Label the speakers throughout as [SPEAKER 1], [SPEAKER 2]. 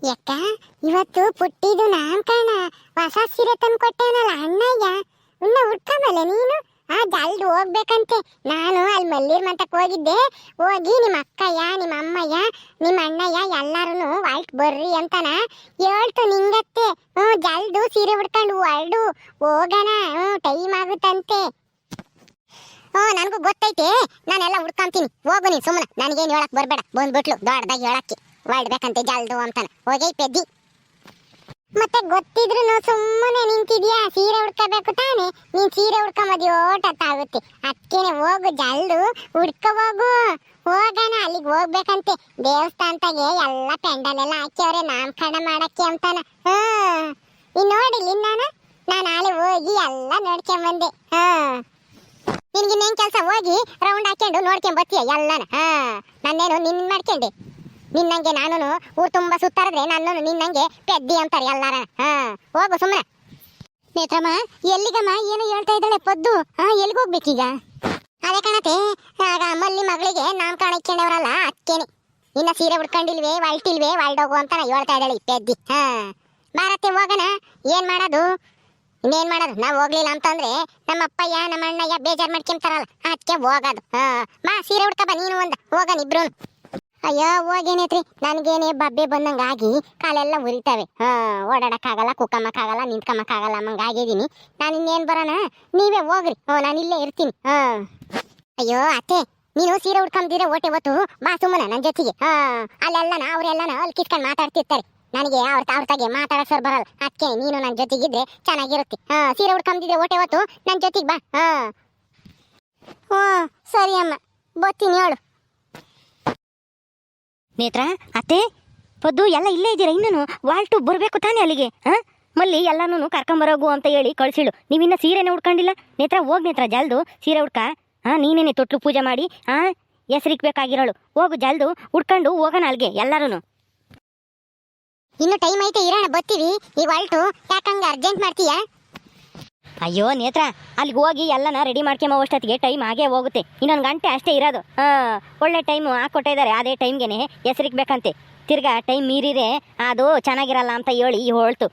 [SPEAKER 1] ಯಾಕ ಇವತ್ತು ಪುಟ್ಟಿದು ನಾಮಕರಣ ಹೊಸ ಸೀರೆ ತಂದು ಕೊಟ್ಟೇನಲ್ಲ ಅಣ್ಣಯ್ಯ. ಇನ್ನ ಉಟ್ಕೊಂಬಲ್ಲ ನೀನು. ಜಲ್ದಿ ಹೋಗ್ಬೇಕಂತೆ. ನಾನು ಅಲ್ಲಿ ಮಲ್ಲಿರ್ ಮಂತಕ್ಕೆ ಹೋಗಿದ್ದೆ. ಹೋಗಿ ನಿಮ್ಮ ಅಕ್ಕಯ್ಯ, ನಿಮ್ಮ ಅಮ್ಮಯ್ಯ, ನಿಮ್ಮ ಅಣ್ಣಯ್ಯ ಎಲ್ಲಾರು ವಾಲ್ಟ್ ಬರ್ರಿ ಅಂತಾನ ಹೇಳ್ತು ನಿಂಗತ್ತೆ. ಜಲ್ದು ಸೀರೆ ಉಡ್ಕೊಂಡು ಹೊರಡು ಹೋಗೋಣ. ಟೈಮ್ ಆಗುತ್ತಂತೆ. ನನಗೂ ಗೊತ್ತೈತೆ, ನಾನೆಲ್ಲ ಉಡ್ಕೊಂತೀನಿ. ಹೋಗು ನೀನು ಸುಮ್ಮನೆ, ನನಗೇನು ಹೇಳಕ್ ಬರ್ಬೇಡ. ಬಂದ್ಬಿಟ್ಲು ದೊಡ್ಡದಾಗಿ ಹೇಳಕ್ಕೆ ಹೊರಡ್ಬೇಕಂತೆ ಜಲ್ದು ಅಂತಾನೆ. ಹೋಗೈ ಪೆದ್ದಿ. ಮತ್ತೆ ಗೊತ್ತಿದ್ರು ಸುಮ್ಮನೆ ನಿಂತಿದ್ಯಾ? ಸೀರೆ ಉಡ್ಕೋಬೇಕು ತಾನೆ. ನೀನ್ ಸೀರೆ ಉಡ್ಕೊಂಬದಿ ಓಟತ್ತಾಗುತ್ತೆ. ಅದಕ್ಕೇನೆ ಹೋಗು, ಜಲ್ದು ಉಡ್ಕೊ ಹೋಗು. ಹೋಗೋಣ, ಅಲ್ಲಿಗೆ ಹೋಗ್ಬೇಕಂತೆ. ದೇವಸ್ಥಾನದಾಗೆ ಎಲ್ಲ ಪೆಂಡಲ್ ಎಲ್ಲ ಹಾಕ್ಯವ್ರೆ ನಾಮಕರಣ ಮಾಡಕ್ಕೆ ಅಂತಾನ. ನೀನ್ ನೋಡಿಲ್ಲ ನಾನು ನಾಳೆ ಹೋಗಿ ಎಲ್ಲ ನೋಡ್ಕೊಂಬಂದೆ. ನಿನ್ಗಿನ್ನೇನ್ ಕೆಲಸ? ಹೋಗಿ ರೌಂಡ್ ಹಾಕೊಂಡು ನೋಡ್ಕೊಂಬತ್ತೀಯ ಎಲ್ಲಾನ. ನನ್ನೇನು ನಿನ್ ಮಾಡ್ಕೊಂಡೆ. ನಿನ್ನಂಗೆ ನಾನು ಊರು ತುಂಬಾ ಸುತ್ತಾರದ್ರೆ ನಾನು ನಿನ್ನಂಗೆ ಪೆದ್ದಿ ಅಂತಾರೆ ಎಲ್ಲಾರ. ಹೋಗು ಸುಮ್ಮನೆ. ನೇತ್ರಮ್ಮ, ಎಲ್ಲಿಗಮ್ಮ? ಏನೋ ಹೇಳ್ತಾ ಇದ್ದಾಳೆ ಪದ್ದು. ಎಲ್ಲಿಗೆ ಹೋಗ್ಬೇಕೀಗ? ಅದೇ ಕಣತೆ, ಆಗ ಮಲ್ಲಿ ಮಗಳಿಗೆ ನಾಮಕರಣ ಇಕ್ಕೊಂಡವ್ರಲ್ಲ ಅಕ್ಕೇನೆ. ಇನ್ನ ಸೀರೆ ಉಡ್ಕೊಂಡಿಲ್ವೇ, ಹೊಲ್ಟಿಲ್ವೇ, ಹೊಲ್ಡೋಗು ಅಂತ ಹೇಳ್ತಾ ಇದ್ದಾಳೆ ಪೆದ್ದಿ. ಬಾರತ್ತೆ ಹೋಗೋಣ. ಏನ್ ಮಾಡೋದು? ಇನ್ನೇನ್ ಮಾಡೋದು? ನಾವ್ ಹೋಗ್ಲಿಲ್ಲ ಅಂತಂದ್ರೆ ನಮ್ಮ ಅಪ್ಪಯ್ಯ ನಮ್ಮ ಅಣ್ಣಯ್ಯ ಬೇಜಾರ್ ಮಾಡ್ಕೊಂತಾರಲ್ಲ, ಅದಕ್ಕೆ ಹೋಗೋದು. ಬಾ ಸೀರೆ ಉಡ್ಕ ಬಾ ನೀನು ಒಂದ. ಹೋಗೋಣ ಇಬ್ರು. ಅಯ್ಯೋ ಹೋಗೇನೇತ್ರಿ, ನನ್ಗೇನೆ ಬಬ್ಬೆ ಬಂದಂಗ ಆಗಿ ಕಾಲೆಲ್ಲ ಉರಿತಾವೆ. ಓಡಾಡಕ್ಕಾಗಲ್ಲ, ಕುಕ್ಕಮ್ಮಕ್ಕಾಗಲ್ಲ, ನಿಂತ್ಕಮ್ಮಕ್ಕಾಗಲ್ಲ ಅಮ್ಮಂಗ ಆಗಿದ್ದೀನಿ. ನಾನು ಇನ್ನೇನ್ ಬರೋಣ, ನೀವೇ ಹೋಗ್ರಿ. ನಾನು ಇಲ್ಲೇ ಇರ್ತೀನಿ. ಅಯ್ಯೋ ಅತ್ತೆ, ನೀನು ಸೀರೆ ಉಡ್ಕೊಂಬಿದ್ರೆ ಓಟೆ ಹೊತ್ತು ಬಾ ಸುಮ್ಮನ ನನ್ನ ಜೊತೆಗೆ. ಅಲ್ಲೆಲ್ಲನ ಅವ್ರೆಲ್ಲನ ಅಲ್ಲಿ ಕಿತ್ಕೊಂಡು ಮಾತಾಡ್ತಿರ್ತಾರೆ. ನನಗೆ ಅವ್ರ ತಾಗೆ ಮಾತಾಡಕ್ ಸರ್ ಬರಲ್ಲ. ಅದಕ್ಕೆ ನೀನು ನನ್ನ ಜೊತೆಗಿದ್ರೆ ಚೆನ್ನಾಗಿರುತ್ತೆ. ಸೀರೆ ಉಡ್ಕೊಂಬಿದ್ರೆ ಓಟೆ ಹೊತ್ತು ನನ್ನ ಜೊತೆಗೆ ಬಾ. ಸರಿ ಅಮ್ಮ, ಬರ್ತೀನಿ ಹೇಳು.
[SPEAKER 2] ನೇತ್ರ, ಅತ್ತೆ, ಪದ್ದು ಎಲ್ಲ ಇಲ್ಲೇ ಇದ್ದೀರಾ? ಇನ್ನೂ ವಾಲ್ಟು ಬರಬೇಕು ತಾನೇ ಅಲ್ಲಿಗೆ? ಮಲ್ಲಿ ಎಲ್ಲಾನು ಕರ್ಕೊಂಬರೋಗು ಅಂತ ಹೇಳಿ ಕಳ್ಸಿಳು. ನೀವಿನ್ನ ಸೀರೆನೇ ಉಡ್ಕೊಂಡಿಲ್ಲ. ನೇತ್ರ ಹೋಗ್ ನೇತ್ರ, ಜಲ್ದು ಸೀರೆ ಉಡ್ಕ. ನೀನೇನೆ ತೊಟ್ಲು ಪೂಜೆ ಮಾಡಿ ಹೆಸರಿಕ್ಬೇಕಾಗಿರೋಳು. ಹೋಗು ಜಲ್ದು ಉಡ್ಕೊಂಡು ಹೋಗೋಣ ಅಲ್ಲಿಗೆ ಎಲ್ಲಾರು.
[SPEAKER 1] ಇನ್ನು ಟೈಮ್ ಐತೆ, ಇರೋಣ, ಬರ್ತೀವಿ. ಈಗ ಹೊಲ್ಟು ಯಾಕಂಗ ಅರ್ಜೆಂಟ್ ಮಾಡ್ತೀಯಾ?
[SPEAKER 2] ಅಯ್ಯೋ ನೇತ್ರ, ಅಲ್ಲಿಗೆ ಹೋಗಿ ಎಲ್ಲನ ರೆಡಿ ಮಾಡ್ಕೊಂಬೋಷ್ಟೊತ್ತಿಗೆ ಟೈಮ್ ಆಗೇ ಹೋಗುತ್ತೆ. ಇನ್ನೊಂದು ಗಂಟೆ ಅಷ್ಟೇ ಇರೋದು. ಒಳ್ಳೆ ಟೈಮು ಹಾಕೊಟ್ಟಿದ್ದಾರೆ. ಅದೇ ಟೈಮ್ಗೆ ಹೆಸರಿಕ್ಬೇಕಂತೆ. ತಿರ್ಗಾ ಟೈಮ್ ಮೀರಿರೆ ಅದು ಚೆನ್ನಾಗಿರಲ್ಲ ಅಂತ ಹೇಳಿ ಹೊಳ್ತು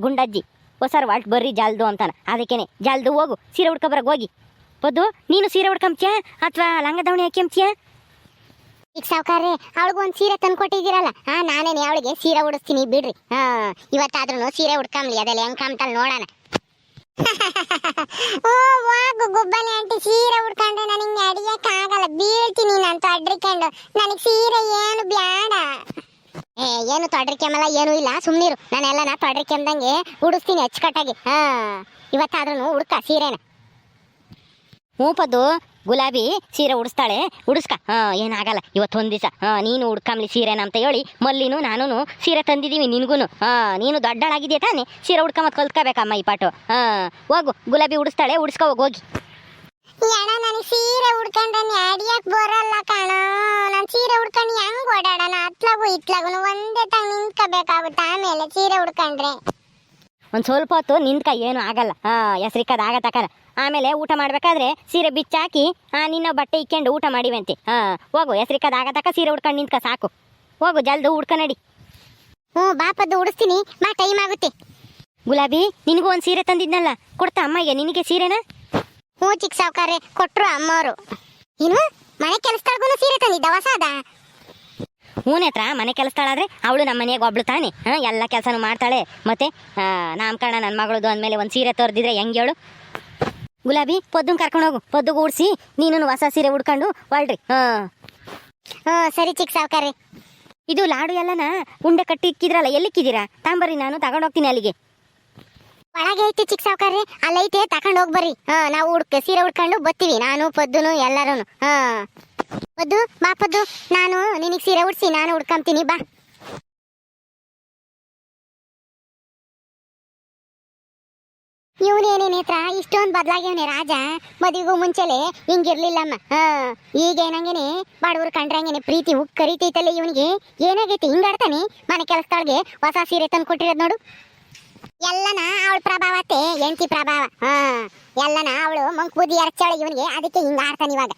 [SPEAKER 2] ಗುಂಡಜ್ಜಿ. ಹೊಸರು ವಾಲ್ಟ್ ಬರ್ರಿ ಜಲ್ದು ಅಂತಾನ. ಅದಕ್ಕೇನೆ ಜಲ್ದು ಹೋಗು, ಸೀರೆ ಉಡ್ಕೊಬರಗೆ ಹೋಗಿ. ಪದ್ದು, ನೀನು ಸೀರೆ ಉಡ್ಕೊಂಬ್ತೀಯ ಅಥವಾ ಲಂಗ ದಾವಣಿ ಹಾಕ್ಯಂಬ್ತೀಯ?
[SPEAKER 1] ಈಗ ಸಾವುಕಾರ್ರೆ, ಅವಳಿಗೆ ಒಂದು ಸೀರೆ ತಂದು ಕೊಟ್ಟಿದ್ದೀರಲ್ಲ, ನಾನೇನೆ ಅವಳಿಗೆ ಸೀರೆ ಉಡಿಸ್ತೀನಿ ಬಿಡ್ರಿ. ಇವತ್ತಾದ್ರೂ ಸೀರೆ ಉಡ್ಕೊಂಬ್ಲಿ, ಅದೆಲ್ಲ ಹೆಂಗ್ ಕಾಮ್ತಲ್ ನೋಡೋಣ. ಹೋಗು ಗುಬ್ಬನೆ ಆಂಟಿ, ಸೀರೆ ಉಡ್ಕೊಂಡ್ರೆ ನನಗೆ ಅಡಿಯಕ್ಕಾಗಲ್ಲ, ಬೀಳ್ತೀನಿ ನಾನು ತೊಡ್ರಿಕೊಂಡು. ನನಗೆ ಸೀರೆ ಏನು ಬ್ಯಾಡ. ಏನು ತೊಡ್ರಿಕೆಂಬಲ್ಲ, ಏನೂ ಇಲ್ಲ, ಸುಮ್ನಿರು. ನಾನೆಲ್ಲನ ತೊಡ್ರಿಕೆಂಬಂಗೆ ಉಡಿಸ್ತೀನಿ ಅಚ್ಚುಕಟ್ಟಾಗಿ. ಇವತ್ತಾದ್ರೂ ಉಡ್ಕ ಸೀರೆನ.
[SPEAKER 2] ಪದ್ದು, ಗುಲಾಬಿ ಸೀರೆ ಉಡಿಸ್ತಾಳೆ, ಉಡಿಸ್ಕ. ಏನಾಗಲ್ಲ. ಇವತ್ತೊಂದು ದಿವಸ ನೀನು ಉಡ್ಕಂಬ್ಲಿ ಸೀರೆನ ಅಂತ ಹೇಳಿ ಮಲ್ಲಿನೂ ನಾನು ಸೀರೆ ತಂದಿದ್ದೀವಿ ನಿನ್ಗೂ. ನೀನು ದೊಡ್ಡಳಾಗಿದೆಯಾ ತಾನೆ, ಸೀರೆ ಉಡ್ಕೊಂಬತ್ ಕಲ್ತ್ಕೋಬೇಕಮ್ಮ ಈ ಪಾಟು. ಹೋಗು, ಗುಲಾಬಿ ಉಡಿಸ್ತಾಳೆ, ಉಡಿಸ್ಕೊ ಹೋಗಿ.
[SPEAKER 1] ಅಣ್ಣ, ನನಗೆ ಸೀರೆ ಉಡ್ಕೊಂಡ್ರೆ ಅಡಿಯಕ್ ಬರಲ್ಲ ಕಣ. ನಾನು ಸೀರೆ ಉಡ್ಕೊಂಡು ಹೆಂಗ್ ಓಡಾಡೋಣ? ಅತ್ಲಾಗು ಇತ್ಲಾಗು ಒಂದೇ ತಂಗ ನಿಂತ್ಕೋಬೇಕಾಗುತ್ತೆ. ಆಮೇಲೆ ಸೀರೆ ಉಡ್ಕೊಂಡ್ರೆ
[SPEAKER 2] ಒಂದು ಸ್ವಲ್ಪ ಹೊತ್ತು ನಿಂತ್ಕ, ಏನು ಆಗಲ್ಲ. ಹೆಸರಿಕ್ಕದ ಆಗತ್ತಕನ. ಆಮೇಲೆ ಊಟ ಮಾಡ್ಬೇಕಾದ್ರೆ ಸೀರೆ ಬಿಚ್ಚಾಕಿ ನಿನ್ನ ಬಟ್ಟೆ ಇಕ್ಕೊಂಡು ಊಟ ಮಾಡಿವಂತೆ. ಹೋಗು, ಹೆಸರಿಕ್ಕದ ಆಗತಕ್ಕ ಸೀರೆ ಉಡ್ಕೊಂಡು ನಿಂತ್ಕ ಸಾಕು. ಹೋಗು ಜಲ್ದು ಉಡ್ಕ ನಡಿ.
[SPEAKER 1] ಬಾಪದ್ದು ಉಡಿಸ್ತೀನಿ, ಮಾ ಟೈಮ್ ಆಗುತ್ತೆ.
[SPEAKER 2] ಗುಲಾಬಿ, ನಿನಗೂ ಒಂದು ಸೀರೆ ತಂದಿದ್ನಲ್ಲ, ಕೊಡ್ತಾ ಅಮ್ಮಗೆ ನಿನಗೆ ಸೀರೆನ?
[SPEAKER 1] ಚಿಕ್ಕ ಸಾವುಕಾರ್ರೆ, ಕೊಟ್ರು ಅಮ್ಮವರು. ಏನು ಮನೆ ಕೆಲಸದೊಳಗೂ ಸೀರೆ ತಂದಿದ್ದ ಹೊಸದ?
[SPEAKER 2] ನೇತ್ರ, ಮನೆ ಕೆಲಸದಾಳಾದ್ರೆ ಅವಳು ನಮ್ಮ ಮನೆಯಾಗ ಒಬ್ಳು ತಾನೆ. ಎಲ್ಲ ಕೆಲಸನೂ ಮಾಡ್ತಾಳೆ. ಮತ್ತೆ ನಾಮಕರಣ ನನ್ನ ಮಗಳದು ಅಂದಮೇಲೆ ಒಂದು ಸೀರೆ ತೋರ್ದಿದ್ರೆ ಹೆಂಗೆ ಹೇಳು? ಗುಲಾಬಿ, ಪದ್ದನ್ ಕರ್ಕೊಂಡೋಗು. ಪದ್ದುಗೂ ಉಡ್ಸಿ ನೀನು ಹೊಸ ಸೀರೆ ಉಡ್ಕೊಂಡು ಹೊಳ್ರಿ.
[SPEAKER 1] ಸರಿ ಚಿಕ್ಕ ಸಾವುಕಾರ್ರೆ.
[SPEAKER 2] ಇದು ಲಾಡು ಎಲ್ಲನ ಉಂಡೆ ಕಟ್ಟಿ ಇಕ್ಕಿದ್ರಲ್ಲ, ಎಲ್ಲಿಕ್ಕಿದ್ದೀರಾ? ತಾಂಬರ್ರಿ, ನಾನು ತಗೊಂಡೋಗ್ತೀನಿ ಅಲ್ಲಿಗೆ.
[SPEAKER 1] ಒಳಗೆ ಐತಿ ಚಿಕ್ಕ ಸಾವುಕಾರ್ರೆ, ಅಲ್ಲೈತೆ, ತಗೊಂಡು ಹೋಗ್ಬರ್ರಿ. ನಾವು ಸೀರೆ ಉಡ್ಕೊಂಡು ಬರ್ತೀವಿ, ನಾನು ಪದ್ದುನು ಎಲ್ಲರೂ. ಪದ್ದು, ಬಾ ಪದ್ದು, ನಾನು ನಿನಗೆ ಸೀರೆ ಉಡ್ಸಿ ನಾನು ಉಡ್ಕೊಂತೀನಿ, ಬಾ. ಇವನೇನೇ ನೇತ್ರ, ಇಷ್ಟೊಂದು ಬದಲಾಗ್ಯವನೇ ರಾಜ. ಮದುವೆಗೂ ಮುಂಚೆಲೆ ಹಿಂಗಿರ್ಲಿಲ್ಲಮ್ಮ. ಈಗ ಏನಂಗೇನೆ ಬಡವ್ರು ಕಂಡ್ರಂಗೇನೆ ಪ್ರೀತಿ ಕರಿತೈತಲ್ಲ ಇವನಿಗೆ. ಏನಾಗೈತಿ ಹಿಂಗಾಡ್ತಾನೆ? ಮನೆ ಕೆಲಸದೊಳಗೆ ಹೊಸ ಸೀರೆ ತಂದು ಕೊಟ್ಟಿರೋದು ನೋಡು. ಎಲ್ಲನ ಅವಳ ಪ್ರಭಾವತೆ, ಎಂಟಿ ಪ್ರಭಾವ. ಎಲ್ಲನ ಅವಳು ಮಂಕ್ ಬುದ್ಧಿ ಎರಚಾಳೆ ಇವನಿಗೆ, ಅದಕ್ಕೆ ಹಿಂಗ ಆಡ್ತಾನೆ ಇವಾಗ.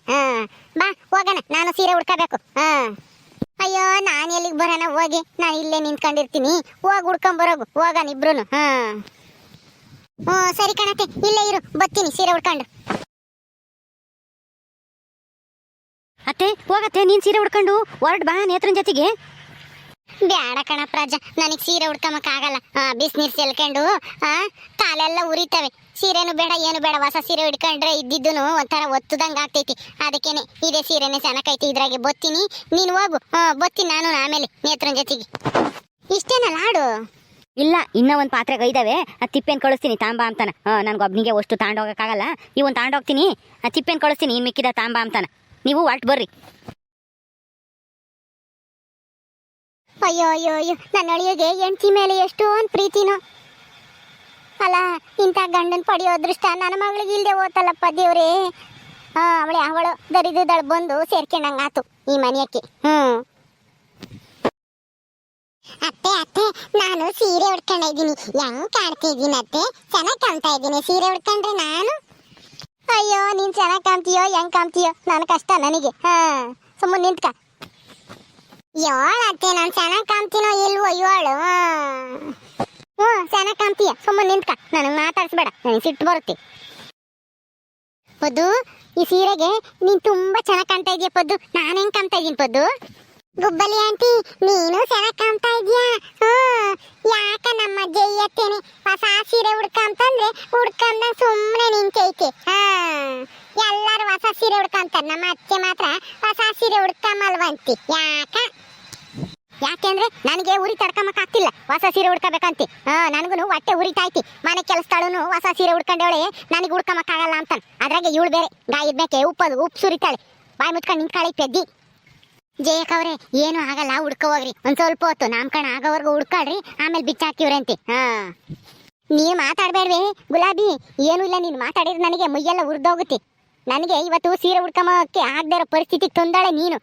[SPEAKER 1] ಬಾ ಹೋಗೋಣ, ನಾನು ಸೀರೆ ಉಡ್ಕೋಬೇಕು. ಅಯ್ಯೋ ನಾನು ಎಲ್ಲಿಗೆ ಬರೋಣ ಹೋಗಿ, ನಾನು ಇಲ್ಲೇ ನಿಂತ್ಕೊಂಡಿರ್ತೀನಿ. ಹೋಗಿ ಉಡ್ಕೊಂಬರೋಗು ಹೋಗಣ ಇಬ್ರು. ಸರಿ ಕಣತೆ, ಇಲ್ಲೇ ಇರು, ಬತ್ತೀನಿ ಸೀರೆ ಉಡ್ಕೊಂಡು.
[SPEAKER 2] ಅತ್ತೆ ಹೋಗತ್ತೆ, ನೀನ್ ಸೀರೆ ಉಡ್ಕೊಂಡು ಹೊರಡ್ ಬಾ ನೇತ್ರನ್ ಜೊತೆಗೆ.
[SPEAKER 1] ಬ್ಯಾಡ ಕಣ ಪ್ರಾಜ, ನನಗೆ ಸೀರೆ ಉಡ್ಕೊಂಬಕ್ ಆಗಲ್ಲ. ಬಿಸಿನೀರ್ ಸೆಲ್ಕೊಂಡು ಕಾಲೆಲ್ಲ ಉರಿತವೆ. ಸೀರೆನು ಬೇಡ ಏನು ಬೇಡ, ಹೊಸ ಸೀರೆ ಉಡ್ಕೊಂಡ್ರೆ ಇದ್ದಿದ್ದು ಒಂಥರ ಒತ್ತುದಂಗ ಆಗ್ತೈತಿ. ಅದಕ್ಕೇನೆ ಇದೇ ಸೀರೆನೇ ಚೆನ್ನಾಗೈತಿ, ಇದ್ರಾಗೆ ಬತ್ತೀನಿ, ನೀನು ಹೋಗು. ಬತ್ತೀನಿ ನಾನು ಆಮೇಲೆ ನೇತ್ರನ್ ಜೊತೆಗೆ. ಇಷ್ಟೇನಲ್ಲ ಹಾಡು?
[SPEAKER 2] ಇಲ್ಲ, ಇನ್ನ ಒಂದ್ ಪಾತ್ರೆ ಇದಾವೆ, ಆ ತಿಪ್ಪೆನ್ ಕಳಿಸ್ತೀನಿ ತಾಂಬಾ ಅಂತಾನ. ನನ್ಗೊಬ್ನಿಗೆ ಅಷ್ಟು ತಾಂಡೋಗಕ್ಕಾಗಲ್ಲ, ಇವನ್ ತಾಂಡೋಗ್ತೀನಿ, ಆ ತಿಪ್ಪೆನ್ ಕಳಿಸ್ತೀನಿ, ಇನ್ ಮಿಕ್ಕಿದ ತಾಂಬಾ ಅಂತಾನ. ನೀವು ಹೊರ್ಟ್ ಬರ್ರಿ.
[SPEAKER 1] ಅಯ್ಯೋ ಅಯ್ಯೋ ಅಯ್ಯೋ, ನನ್ನ ಅಳಿಯೋಗೆ ಹೆಂಡತಿ ಮೇಲೆ ಎಷ್ಟೊಂದು ಪ್ರೀತಿನೋ ಅಲ್ಲ. ಇಂಥ ಗಂಡನ್ ಪಡೆಯೋ ಅದೃಷ್ಟ ನನ್ನ ಮಗಳಿಗೆ ಇಲ್ಲದೆ ಹೋತಲ್ಲಪ್ಪ ದೇವ್ರೇ. ಅವಳು ದರಿದ್ರದಳು ಬಂದು ಸೇರ್ಕೊಂಡಂಗಾತು ಈ ಮನೆಯಕ್ಕೆ. ಅತ್ತೆ ಅತ್ತೆ, ನಾನು ಸೀರೆ ಉಡ್ಕೊಂಡಿದ್ದೀನಿ. ಹೆಂಗ್ ಕಾಣ್ತಾ ಇದ್ದೀನಿ ಅತ್ತೆ? ಚೆನ್ನಾಗಿ ಕಾಣ್ತಾ ಇದ್ದೀನಿ ಸೀರೆ ಉಡ್ಕೊಂಡ್ರೆ ನಾನು. ಅಯ್ಯೋ ನೀನ್ ಚೆನ್ನಾಗಿ ಕಾಣ್ತೀಯೋ ಹೆಂಗ್ ಕಾಣ್ತೀಯೋ ನನ್ನ ಕಷ್ಟ ನನಗೆ. ಸುಮ್ಮನೆ ನಿಂತ್ಕ. ಅತ್ತೆ ನಾನು ಚೆನ್ನಾಗಿ ಕಾಣ್ತೀನೋ ಇಲ್ವೋ ಏಳು. ಚೆನ್ನಾಗಿ ಕಾಣ್ತೀಯ, ಸುಮ್ಮನೆ ನಿಂತ್ಕ, ನನಗೆ ಮಾತಾಡ್ಸ್ಬೇಡ, ನನಗೆ ಸಿಟ್ಟು ಬರುತ್ತೆ. ಪದ್ದು, ಈ ಸೀರೆಗೆ ನೀನ್ ತುಂಬಾ ಚೆನ್ನಾಗಿ ಕಾಣ್ತಾ ಇದೀಯ ಪದ್ದು. ನಾನು ಹೆಂಗ್ ಕಾಣ್ತಾ ಇದೀನಿ ಪದ್ದು? ಗುಬ್ಬಲಿ ಆಂಟಿ, ನೀನು ಚೆನ್ನಾಗಿ ಕಾಣ್ತಾ ಇದೀಯಾ? ಯಾಕ ನಮ್ಮ ಜೈಯತ್ತೇನೆ ಹೊಸ ಸೀರೆ ಉಡ್ಕಂತಂದ್ರೆ ಉಡ್ಕಂದ ಸುಮ್ಮನೆ ನಿಂತೈತೆ. ಎಲ್ಲಾರು ಹೊಸ ಸೀರೆ ಉಡ್ಕಂತಾರ, ನಮ್ಮ ಅತ್ತೆ ಮಾತ್ರ ಹೊಸ ಸೀರೆ ಉಡ್ಕಮಲ್ವಂತಿ. ಯಾಕೆಂದ್ರೆ ನನಗೆ ಉರಿ ತಡ್ಕಮಕ್ ಆಗ್ತಿಲ್ಲ, ಹೊಸ ಸೀರೆ ಉಡ್ಕೋಬೇಕಂತೆ. ನನಗೂ ಹೊಟ್ಟೆ ಉರಿತೈತಿ. ಮನೆ ಕೆಲಸದಳು ಹೊಸ ಸೀರೆ ಉಡ್ಕೊಂಡವಳೆ, ನನಗೆ ಉಡ್ಕಮಕ್ ಆಗಲ್ಲ ಅಂತ. ಅದ್ರಾಗೆ ಇವಳು ಬೇರೆ ಗಾಯದ ಮೇಕೆ ಉಪ್ಪು ಸುರಿತಾಳೆ. ಬಾಯಿ ಮುಚ್ಕೊಂಡು ನಿಂತ್ಕಾಳಿ ಪೆದ್ದಿ. ಜಯಕವ್ರೆ ಏನು ಆಗಲ್ಲ, ಉಡ್ಕೊ ಹೋಗ್ರಿ, ಒಂದ್ ಸ್ವಲ್ಪ ಹೊತ್ತು ನಾಮಕರಣ ಆಗೋವರೆಗೂ ಉಡ್ಕೊಳ್ರಿ, ಆಮೇಲೆ ಬಿಚ್ಚಾಕಿವ್ರಂತೆ. ನೀನು ಮಾತಾಡ್ಬೇಡ್ವೆ ಗುಲಾಬಿ, ಏನೂ ಇಲ್ಲ, ನೀನು ಮಾತಾಡಿದ್ರೆ ನನಗೆ ಮುಯ್ಯೆಲ್ಲ ಉರ್ದೋಗುತ್ತೆ. ನನಗೆ ಇವತ್ತು ಸೀರೆ ಉಡ್ಕೊಂಬಕ್ಕೆ ಆಗದೆ ಇರೋ ಪರಿಸ್ಥಿತಿಗೆ ತಂದಾಳೆ ನೀನು.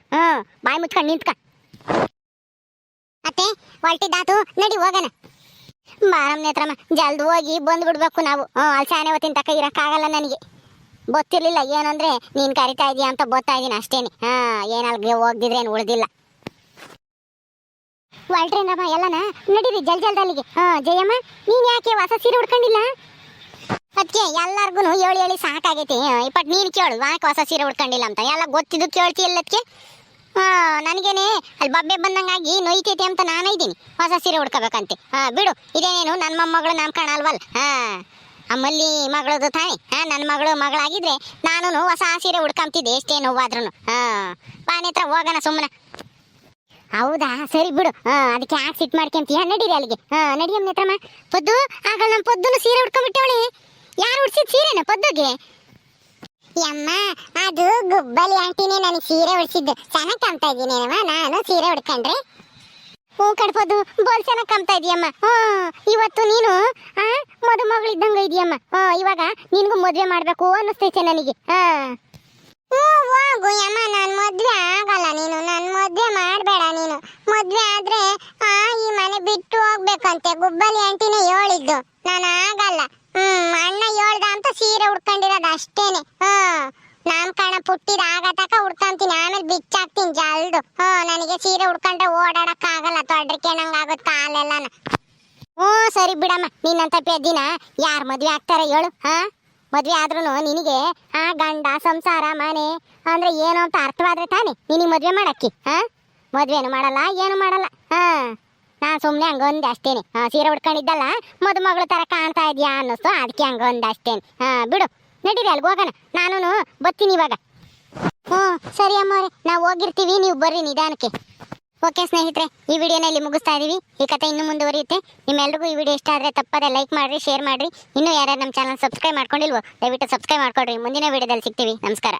[SPEAKER 1] ಬಾಯಿ ಮುಚ್ಕೊಂಡು ನಿಂತ್ಕ. ಅತ್ತೆ ಹೊಲ್ಟಿದ್ದಾತು, ನಡಿ ಹೋಗೋಣ. ಬಾರಮ್ ನೇತ್ರಮ್ಮ, ಜಲ್ದಿ ಹೋಗಿ ಬಂದು ಬಿಡ್ಬೇಕು ನಾವು. ಅಲ್ಲಿ ಸಾನೆ ಹೊತ್ತಿನ ತಕ್ಕ ಇರಕ್ಕಾಗಲ್ಲ ನನಗೆ. ಗೊತ್ತಿರ್ಲಿಲ್ಲ ಏನಂದ್ರೆ ನೀನ್ ಕರಿತಾ ಇದೀಯ ಅಂತ ಗೊತ್ತಾ ಇದೀನಿ ಅಷ್ಟೇನೆ. ಏನಲ್ಗೆ ಹೋಗ್ದಿದ್ರೇನು ಉಳ್ದಿಲ್ಲ. ಹೊಲ್ಟ್ರೇನಮ್ಮ ಎಲ್ಲನ, ನಡೀರಿ ಜಲ್ದಲ್ಲಿಗೆ. ಜಯಮ್ಮ, ನೀನ್ ಯಾಕೆ ಹೊಸ ಸೀರೆ ಉಡ್ಕೊಂಡಿಲ್ಲ? ಅದಕ್ಕೆ ಎಲ್ಲಾರ್ಗು ಹೇಳಿ ಸಾಕಾಗೈತಿ. ಇಪ್ಪಟ್ ನೀನ್ ಕೇಳು ಯಾಕೆ ಹೊಸ ಸೀರೆ ಉಡ್ಕೊಂಡಿಲ್ಲ ಅಂತ. ಎಲ್ಲ ಗೊತ್ತಿದ್ದು ಕೇಳ್ತಿ ಎಲ್ಲದಕ್ಕೆ. ನನಗೇನೆ ಅಲ್ಲಿ ಬಬ್ಬೆ ಬಂದಂಗಾಗಿ ನೋಯ್ತೈತಿ ಅಂತ ನಾನು ಇದ್ದೀನಿ ಹೊಸ ಸೀರೆ ಉಡ್ಕೋಬೇಕಂತೆ. ಬಿಡು, ಇದೇನೇನು ನನ್ನ ಮೊಮ್ಮಗಳು ನಾಮಕರಣ ಅಲ್ವಲ್ಲ. ಅಮ್ಮಲ್ಲಿ ಮಗಳದು ತಾನೆ. ನನ್ನ ಮಗಳಾಗಿದ್ರೆ ನಾನು ಹೊಸ ಸೀರೆ ಉಡ್ಕೊಂತಿದ್ದೆ, ಎಷ್ಟೇ ನೋವಾದ್ರೂ. ಬಾನೆ ಹತ್ರ ಹೋಗೋಣ ಸುಮ್ಮನೆ. ಹೌದಾ, ಸರಿ ಬಿಡು. ಅದಕ್ಕೆ ಯಾಕೆ ಸಿಟ್ ಮಾಡ್ಕೊಂತೀಯ? ನಡೀರಿ ಅಲ್ಲಿಗೆ. ನಡಿಯಮ್ಮ ನೇತ್ರಮ್ಮ. ಪದ್ದು, ಆಗ ನಮ್ಮ ಪದ್ದುನು ಸೀರೆ ಉಡ್ಕೊಂಡ್ಬಿಟ್ಟವಳೆ. ಯಾರು ಉಡ್ಸಿದ್ ಸೀರೆನ ಪದ್ದುಗೆ? ಅಮ್ಮ, ಅದು ಗುಬ್ಬಲಿ ಆಂಟಿನೇ ನನಗೆ ಸೀರೆ ಉಡ್ಸಿದ್ದು. ಚೆನ್ನಾಗಿ ಕಾಣ್ತಾ ಇದ್ದೀನೇನಮ್ಮ ನಾನು ಸೀರೆ ಉಡ್ಕೊಂಡ್ರೆ? ಕಡ್ಪೋದು ಬೋಲ್ ಚೆನ್ನಾಗಿ ಕಾಣ್ತಾ ಇದೀಯಮ್ಮ. ಇವತ್ತು ನೀನು ಮದುಮಗಳಿದ್ದಂಗ ಇದೆಯಮ್ಮ. ಇವಾಗ ನಿನ್ಗೂ ಮದ್ವೆ ಮಾಡ್ಬೇಕು ಅನ್ನಿಸ್ತೈತೆ ನನಗೆ. ಹೋಗು ಅಮ್ಮ, ನಾನು ಮದ್ವೆ ಆಗಲ್ಲ. ನೀನು ನನ್ನ ಮದ್ವೆ ಮಾಡಬೇಡ. ನೀನು ಮದ್ವೆ ಆದ್ರೆ ಈ ಮನೆ ಬಿಟ್ಟು ಹೋಗ್ಬೇಕಂತೆ. ಗುಬ್ಬಲಿ ಆಂಟಿನೇ ಹೇಳಿದ್ದು, ನಾನು ಆಗಲ್ಲ. ಅಣ್ಣ ಹೇಳ್ದ ಅಂತ ಸೀರೆ ಉಡ್ಕೊಂಡಿರೋದು ಅಷ್ಟೇನೆ. ನಾಮಕರಣ ಪುಟ್ಟಿದ ಆಗತಕ ಉಡ್ಕೊಂತೀನಿ, ಆಮೇಲೆ ಬಿಚ್ಚಾಕ್ತೀನಿ ಜಲ್ದು. ನನಗೆ ಸೀರೆ ಉಡ್ಕೊಂಡ್ರೆ ಓಡಾಡಕ್ ಆಗಲ್ಲ, ತೊಡ್ರಿಕೆ ನಂಗಾಗುತ್ತೆ ಕಾಲೆಲ್ಲನ. ಸರಿ ಬಿಡಮ್ಮ, ನಿನ್ನಂತ ಪೆದ್ದಿನ ಯಾರು ಮದ್ವೆ ಆಗ್ತಾರೆ ಹೇಳು? ಮದ್ವೆ ಆದ್ರೂ ನಿನಗೆ ಗಂಡ ಸಂಸಾರ ಮನೆ ಅಂದ್ರೆ ಏನು ಅಂತ ಅರ್ಥವಾದ್ರೆ ತಾನೆ ನಿನಗೆ ಮದ್ವೆ ಮಾಡಕ್ಕಿ. ಮದ್ವೆನು ಮಾಡಲ್ಲ, ಏನು ಮಾಡಲ್ಲ. ನಾ ಸುಮ್ಮನೆ ಹಂಗೊಂದು ಅಷ್ಟೇನೆ. ಸೀರೆ ಉಡ್ಕೊಂಡಿದ್ದಲ್ಲ ಮದುಮಗಳು ತರ ಕಾಣ್ತಾ ಇದೆಯಾ ಅನ್ನಿಸ್ತು, ಅದಕ್ಕೆ ಹಂಗೊಂದು ಅಷ್ಟೇನೆ. ಬಿಡು, ನಡೀರಿ ಅಲ್ಲಿಗೆ ಹೋಗೋಣ. ನಾನು ಬರ್ತೀನಿ ಇವಾಗ. ಸರಿ ಅಮ್ಮವ್ರೆ, ನಾವು ಹೋಗಿರ್ತೀವಿ, ನೀವು ಬರ್ರಿ ನಿಧಾನಕ್ಕೆ. ಓಕೆ ಸ್ನೇಹಿತರೆ, ಈ ವಿಡಿಯೋನ ಇಲ್ಲಿ ಮುಗಿಸ್ತಾ ಇದೀವಿ. ಈ ಕಥೆ ಇನ್ನೂ ಮುಂದುವರಿಯುತ್ತೆ. ನಿಮ್ಮೆಲ್ರಿಗೂ ಈ ವಿಡಿಯೋ ಇಷ್ಟ ಆದರೆ ತಪ್ಪದೆ ಲೈಕ್ ಮಾಡಿರಿ, ಶೇರ್ ಮಾಡಿರಿ. ಇನ್ನೂ ಯಾರ್ಯಾರು ನಮ್ಮ ಚಾನಲ್ ಸಬ್ಸ್ಕ್ರೈಬ್ ಮಾಡ್ಕೊಂಡಿಲ್ವೋ ದಯವಿಟ್ಟು ಸಬ್ಸ್ಕ್ರೈಬ್ ಮಾಡ್ಕೊಳ್ರಿ. ಮುಂದಿನ ವಿಡಿಯೋದಲ್ಲಿ ಸಿಗ್ತೀವಿ. ನಮಸ್ಕಾರ.